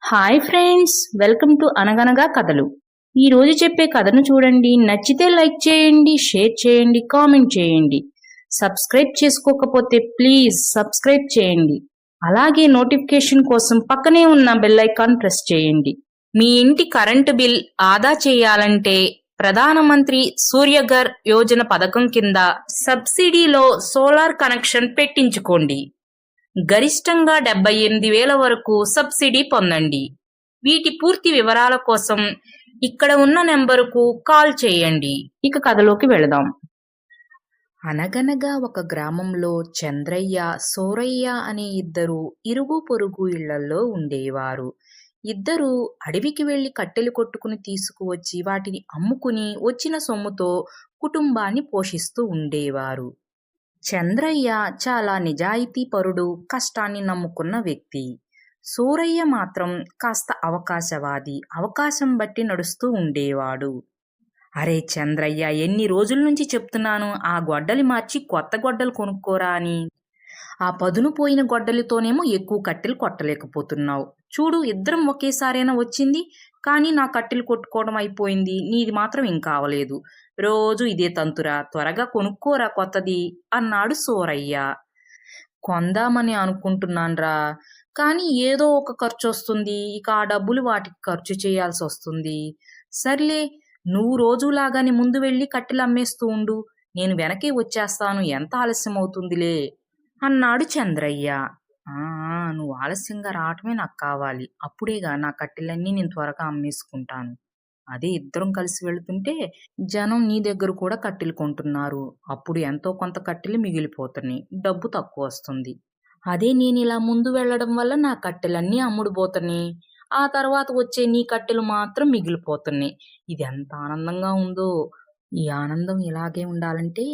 Hi friends, welcome to అనగనగా కథలు. ఈ రోజు చెప్పే కథను చూడండి. నచ్చితే లైక్ చేయండి, షేర్ చేయండి, కామెంట్ చేయండి. సబ్స్క్రైబ్ చేసుకోకపోతే ప్లీజ్ సబ్స్క్రైబ్ చేయండి. అలాగే నోటిఫికేషన్ కోసం పక్కనే ఉన్న బెల్ ఐకాన్ ప్రెస్ చేయండి. మీ ఇంటి కరెంటు బిల్ ఆదా చేయాలంటే ప్రధానమంత్రి సూర్యఘర్ యోజన పథకం కింద సబ్సిడీలో సోలార్ కనెక్షన్ పెట్టించుకోండి. గరిష్టంగా 78,000 వరకు సబ్సిడీ పొందండి. వీటి పూర్తి వివరాల కోసం ఇక్కడ ఉన్న నెంబరుకు కాల్ చేయండి. ఇక కథలోకి వెళదాం. అనగనగా ఒక గ్రామంలో చంద్రయ్య, సూరయ్య అనే ఇద్దరు ఇరుగు పొరుగు ఇళ్లలో ఉండేవారు. ఇద్దరు అడవికి వెళ్లి కట్టెలు కొట్టుకుని తీసుకువచ్చి వాటిని అమ్ముకుని వచ్చిన సొమ్ముతో కుటుంబాన్ని పోషిస్తూ ఉండేవారు. చంద్రయ్య చాలా నిజాయితీపరుడు, కష్టాన్ని నమ్ముకున్న వ్యక్తి. సూరయ్య మాత్రం కాస్త అవకాశవాది, అవకాశం బట్టి నడుస్తూ ఉండేవాడు. అరే చంద్రయ్య, ఎన్ని రోజుల నుంచి చెప్తున్నాను ఆ గొడ్డలి మార్చి కొత్త గొడ్డలు కొనుక్కోరా అని. ఆ పదును పోయిన గొడ్డలితోనేమో ఎక్కువ కట్టెలు కొట్టలేకపోతున్నావు. చూడు, ఇద్దరం ఒకేసారైనా వచ్చింది, కానీ నా కట్టెలు కొట్టుకోవడం అయిపోయింది, నీది మాత్రం ఇంకా అవలేదు. రోజు ఇదే తంతురా, త్వరగా కొనుక్కోరా కొత్తది అన్నాడు సూరయ్య. కొందామని అనుకుంటున్నాన్రా, కానీ ఏదో ఒక ఖర్చు వస్తుంది, ఇక ఆ డబ్బులు వాటికి ఖర్చు చేయాల్సి వస్తుంది. సర్లే, నువ్వు రోజులాగానే ముందు వెళ్ళి కట్టెలు అమ్మేస్తూ ఉండు, నేను వెనకే వచ్చేస్తాను, ఎంత ఆలస్యం అవుతుందిలే అన్నాడు చంద్రయ్య. నువ్వు ఆలస్యంగా రావటమే నాకు కావాలి, అప్పుడేగా నా కట్టెలన్నీ నేను త్వరగా అమ్మేసుకుంటాను. అదే ఇద్దరం కలిసి వెళుతుంటే జనం నీ దగ్గర కూడా కట్టెలు కొంటున్నారు, అప్పుడు ఎంతో కొంత కట్టెలు మిగిలిపోతున్నాయి, డబ్బు తక్కువ వస్తుంది. అదే నేను ఇలా ముందు వెళ్ళడం వల్ల నా కట్టెలన్నీ అమ్ముడుపోతున్నాయి, ఆ తర్వాత వచ్చే నీ కట్టెలు మాత్రం మిగిలిపోతున్నాయి. ఇది ఎంత ఆనందంగా ఉందో. ఈ ఆనందం ఇలాగే ఉండాలంటే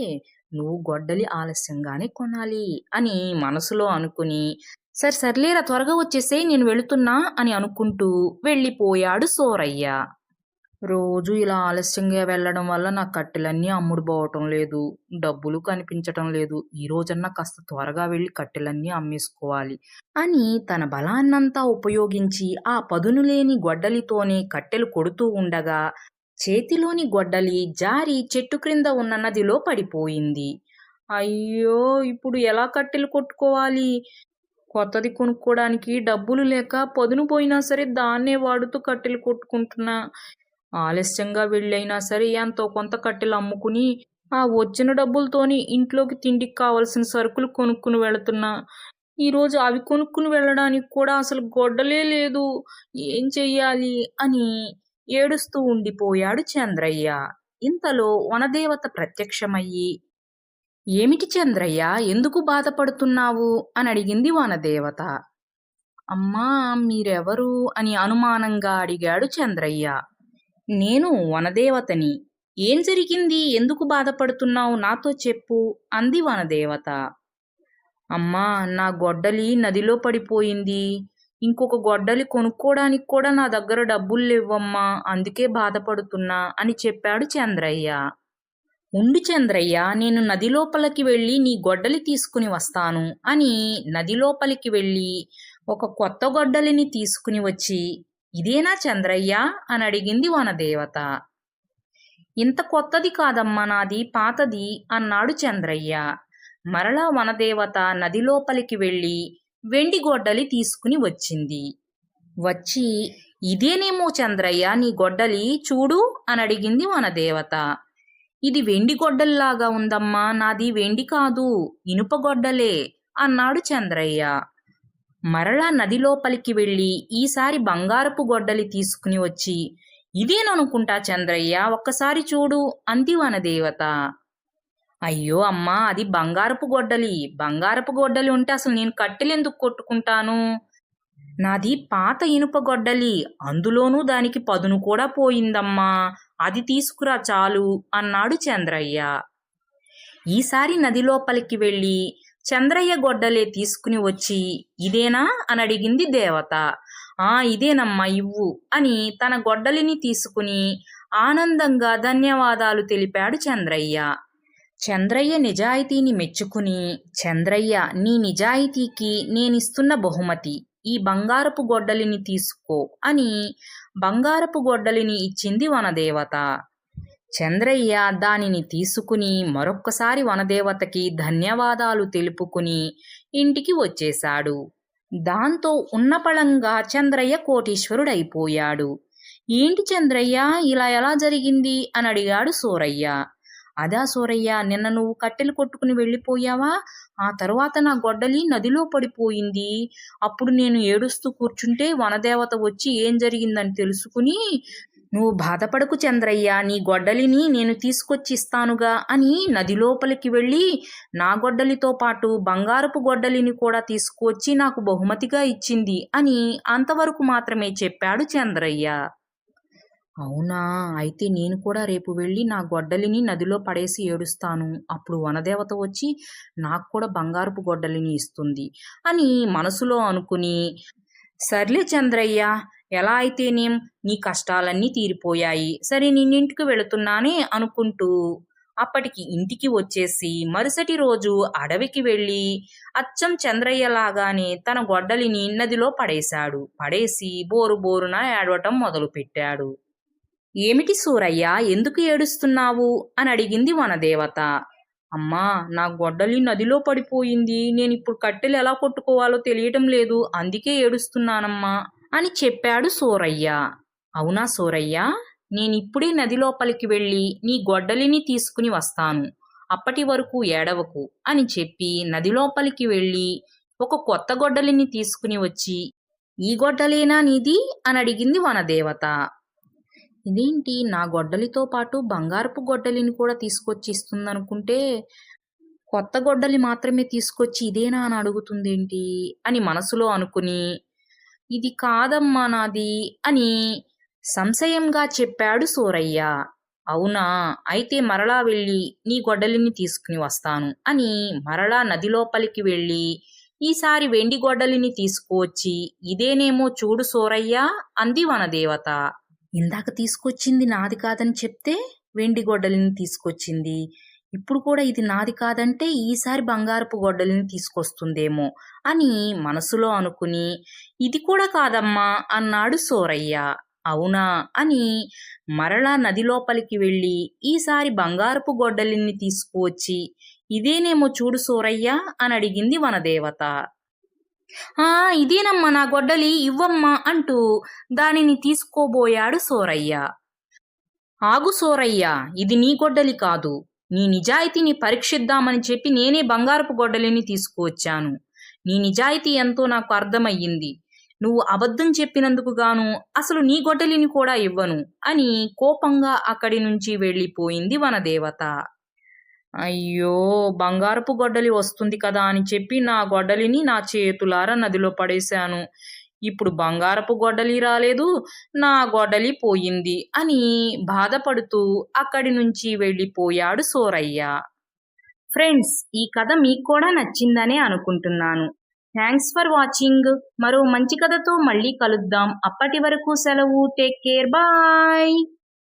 నువ్వు గొడ్డలి ఆలస్యంగానే కొనాలి అని మనసులో అనుకుని, సర్లేరా త్వరగా వచ్చేసే, నేను వెళుతున్నా అని అనుకుంటూ వెళ్ళిపోయాడు సూరయ్య. రోజు ఇలా ఆలస్యంగా వెళ్ళడం వల్ల నా కట్టెలన్నీ అమ్ముడుపోవటం లేదు, డబ్బులు కనిపించటం లేదు. ఈ రోజన్నా కాస్త త్వరగా వెళ్ళి కట్టెలన్నీ అమ్మేసుకోవాలి అని తన బలాన్నంతా ఉపయోగించి ఆ పదును లేని గొడ్డలితోనే కట్టెలు కొడుతూ ఉండగా చేతిలోని గొడ్డలి జారి చెట్టు క్రింద ఉన్న నదిలో పడిపోయింది. అయ్యో, ఇప్పుడు ఎలా కట్టెలు కొట్టుకోవాలి? కొత్తది కొనుక్కోవడానికి డబ్బులు లేక పదును పోయినా సరే దాన్నే వాడుతూ కట్టెలు కొట్టుకుంటున్నా. ఆలస్యంగా వెళ్ళైనా సరే ఎంతో కొంత కట్టెలు అమ్ముకుని ఆ వచ్చిన డబ్బులతోని ఇంట్లోకి తిండికి కావలసిన సరుకులు కొనుక్కుని వెళుతున్నా. ఈరోజు అవి కొనుక్కుని వెళ్ళడానికి కూడా అసలు గొడ్డలే లేదు, ఏం చెయ్యాలి అని ఏడుస్తూ ఉండిపోయాడు చంద్రయ్య. ఇంతలో వనదేవత ప్రత్యక్షమయ్యి, ఏమిటి చంద్రయ్య, ఎందుకు బాధపడుతున్నావు అని అడిగింది వనదేవత. అమ్మా, మీరెవరు అని అనుమానంగా అడిగాడు చంద్రయ్య. నేను వనదేవతని. ఏం జరిగింది, ఎందుకు బాధపడుతున్నావు, నాతో చెప్పు అంది వనదేవత. అమ్మా, నా గొడ్డలి నదిలో పడిపోయింది, ఇంకొక గొడ్డలి కొనుక్కోడానికి కూడా నా దగ్గర డబ్బులు లేవమ్మా, అందుకే బాధపడుతున్నా అని చెప్పాడు చంద్రయ్య. ఉండు చంద్రయ్య, నేను నది లోపలికి వెళ్ళి నీ గొడ్డలి తీసుకుని వస్తాను అని నది లోపలికి వెళ్ళి ఒక కొత్త గొడ్డలిని తీసుకుని వచ్చి, ఇదేనా చంద్రయ్య అని అడిగింది వనదేవత. ఇంత కొత్తది కాదమ్మా, నాది పాతది అన్నాడు చంద్రయ్య. మరలా వనదేవత నది లోపలికి వెళ్ళి వెండి గొడ్డలి తీసుకుని వచ్చింది. వచ్చి, ఇదేనేమో చంద్రయ్య నీ గొడ్డలి, చూడు అని అడిగింది వనదేవత. ఇది వెండి గొడ్డలిలాగా ఉందమ్మా, నాది వెండి కాదు, ఇనుప గొడ్డలే అన్నాడు చంద్రయ్య. మరలా నది లోపలికి వెళ్ళి ఈసారి బంగారపు గొడ్డలి తీసుకుని వచ్చి, ఇదేననుకుంటా చంద్రయ్య, ఒక్కసారి చూడు అంది వనదేవత. అయ్యో అమ్మా, అది బంగారపు గొడ్డలి, బంగారపు గొడ్డలి ఉంటే అసలు నేను కట్టెలెందుకు కొట్టుకుంటాను, నాది పాత ఇనుప గొడ్డలి, అందులోనూ దానికి పదును కూడా పోయిందమ్మా, అది తీసుకురా చాలు అన్నాడు చంద్రయ్య. ఈసారి నది లోపలికి వెళ్ళి చంద్రయ్య గొడ్డలే తీసుకుని వచ్చి, ఇదేనా అని అడిగింది దేవత. ఇదేనమ్మా, ఇవ్వు అని తన గొడ్డలిని తీసుకుని ఆనందంగా ధన్యవాదాలు తెలిపాడు చంద్రయ్య. చంద్రయ్య నిజాయితీని మెచ్చుకుని, చంద్రయ్య, నీ నిజాయితీకి నేనిస్తున్న బహుమతి ఈ బంగారపు గొడ్డలిని తీసుకో అని బంగారపు గొడ్డలిని ఇచ్చింది వనదేవత. చంద్రయ్య దానిని తీసుకుని మరొక్కసారి వనదేవతకి ధన్యవాదాలు తెలుపుకుని ఇంటికి వచ్చేశాడు. దాంతో ఉన్నపళంగా చంద్రయ్య కోటీశ్వరుడైపోయాడు. ఏంటి చంద్రయ్య, ఇలా ఎలా జరిగింది అని అడిగాడు సూరయ్య. అదా సూరయ్య, నిన్న నువ్వు కట్టెలు కొట్టుకుని వెళ్ళిపోయావా? ఆ తరువాత నా గొడ్డలి నదిలో పడిపోయింది. అప్పుడు నేను ఏడుస్తూ కూర్చుంటే వనదేవత వచ్చి ఏం జరిగిందని తెలుసుకుని, నువ్వు బాధపడకు చంద్రయ్య, నీ గొడ్డలిని నేను తీసుకొచ్చి ఇస్తానుగా అని నదిలోపలికి వెళ్ళి నా గొడ్డలితో పాటు బంగారపు గొడ్డలిని కూడా తీసుకువచ్చి నాకు బహుమతిగా ఇచ్చింది అని అంతవరకు మాత్రమే చెప్పాడు చంద్రయ్య. అవునా, అయితే నేను కూడా రేపు వెళ్ళి నా గొడ్డలిని నదిలో పడేసి ఏడుస్తాను. అప్పుడు వనదేవత వచ్చి నాకు కూడా బంగారపు గొడ్డలిని ఇస్తుంది అని మనసులో అనుకుని, సర్లే చంద్రయ్య, ఎలా అయితేనేం నీ కష్టాలన్నీ తీరిపోయాయి, సరే నిన్నింటికి వెళుతున్నానే అనుకుంటూ అప్పటికి ఇంటికి వచ్చేసి మరుసటి రోజు అడవికి వెళ్ళి అచ్చం చంద్రయ్యలాగానే తన గొడ్డలిని నదిలో పడేశాడు. పడేసి బోరు బోరున ఏడవటం మొదలుపెట్టాడు. ఏమిటి సూరయ్య, ఎందుకు ఏడుస్తున్నావు అని అడిగింది వనదేవత. అమ్మా, నా గొడ్డలి నదిలో పడిపోయింది. నేనిప్పుడు కట్టెలు ఎలా కొట్టుకోవాలో తెలియటం లేదు, అందుకే ఏడుస్తున్నానమ్మా అని చెప్పాడు సూరయ్య. అవునా సూరయ్య, నేనిప్పుడే నది లోపలికి వెళ్ళి నీ గొడ్డలిని తీసుకుని వస్తాను. అప్పటి వరకు ఏడవకు అని చెప్పి నది లోపలికి వెళ్ళి ఒక కొత్త గొడ్డలిని తీసుకుని వచ్చి, ఈ గొడ్డలేనా నీది అని అడిగింది వనదేవత. ఇదేంటి, నా గొడ్డలితో పాటు బంగారపు గొడ్డలిని కూడా తీసుకొచ్చి ఇస్తుందనుకుంటే కొత్త గొడ్డలి మాత్రమే తీసుకొచ్చి ఇదేనా అని అడుగుతుందేంటి అని మనసులో అనుకుని, ఇది కాదమ్మా నాది అని సంశయంగా చెప్పాడు సూరయ్య. అవునా, అయితే మరలా వెళ్ళి నీ గొడ్డలిని తీసుకుని వస్తాను అని మరలా నది లోపలికి వెళ్ళి ఈసారి వెండి గొడ్డలిని తీసుకువచ్చి, ఇదేనేమో చూడు సూరయ్య అంది వనదేవత. ఇందాక తీసుకొచ్చింది నాది కాదని చెప్తే వెండి గొడ్డలిని తీసుకొచ్చింది, ఇప్పుడు కూడా ఇది నాది కాదంటే ఈసారి బంగారపు గొడ్డలిని తీసుకొస్తుందేమో అని మనసులో అనుకుని, ఇది కూడా కాదమ్మా అన్నాడు సూరయ్య. అవునా అని మరలా నది లోపలికి వెళ్ళి ఈసారి బంగారపు గొడ్డలిని తీసుకువచ్చి, ఇదేనేమో చూడు సూరయ్య అని అడిగింది వనదేవత. ఇదేనమ్మా నా గొడ్డలి, ఇవ్వమ్మా అంటూ దానిని తీసుకోబోయాడు సూరయ్య. ఆగు సూరయ్య, ఇది నీ గొడ్డలి కాదు. నీ నిజాయితీని పరీక్షిద్దామని చెప్పి నేనే బంగారపు గొడ్డలిని తీసుకువచ్చాను. నీ నిజాయితీ ఎంతో నాకు అర్థమయ్యింది. నువ్వు అబద్ధం చెప్పినందుకు గాను అసలు నీ గొడ్డలిని కూడా ఇవ్వను అని కోపంగా అక్కడి నుంచి వెళ్ళిపోయింది వనదేవత. అయ్యో, బంగారపు గొడ్డలి వస్తుంది కదా అని చెప్పి నా గొడ్డలిని నా చేతులారా నదిలో పడేశాను. ఇప్పుడు బంగారపు గొడ్డలి రాలేదు, నా గొడ్డలి పోయింది అని బాధపడుతూ అక్కడి నుంచి వెళ్ళిపోయాడు సూరయ్య. ఫ్రెండ్స్, ఈ కథ మీకు కూడా నచ్చిందనే అనుకుంటున్నాను. Thanks for watching. మరో మంచి కథతో మళ్ళీ కలుద్దాం. అప్పటి వరకు సెలవు. Take care. బాయ్.